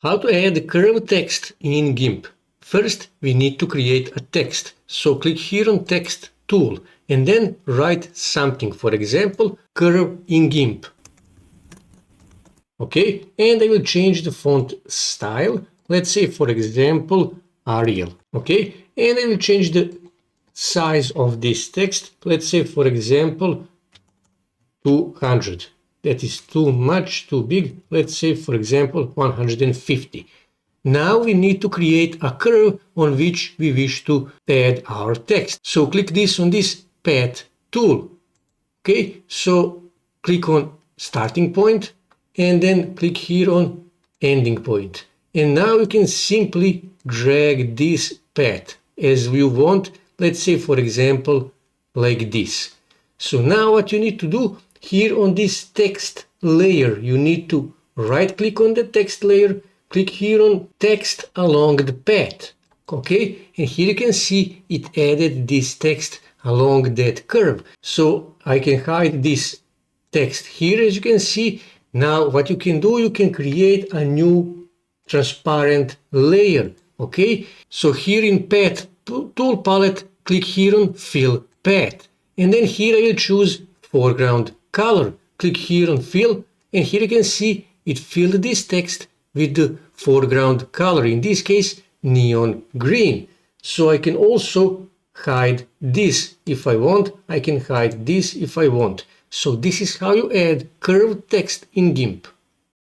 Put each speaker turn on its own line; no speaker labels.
How to add curved text in Gimp? First, we need to create a text. So click here on Text tool and then write something. For example, curve in Gimp. Okay, and I will change the font style. Let's say, for example, Arial. Okay, and I will change the size of this text. Let's say, for example, 200. That is too much, too big. Let's say, for example, 150. Now we need to create a curve on which we wish to add our text. So click this on this path tool. Okay, so click on starting point and then click here on ending point. And now you can simply drag this path as you want. Let's say, for example, like this. So now what you need to do here on this text layer, you need to right click on the text layer, click here on text along the path. Okay, and here you can see it added this text along that curve. So I can hide this text here, as you can see. Now what you can do, you can create a new transparent layer. Okay, so here in path tool palette, click here on fill path, and then here I will choose foreground color. Click here on fill, and here you can see it filled this text with the foreground color, in this case neon green. So I can also hide this if I want. I can hide this if I want. So this is how you add curved text in Gimp.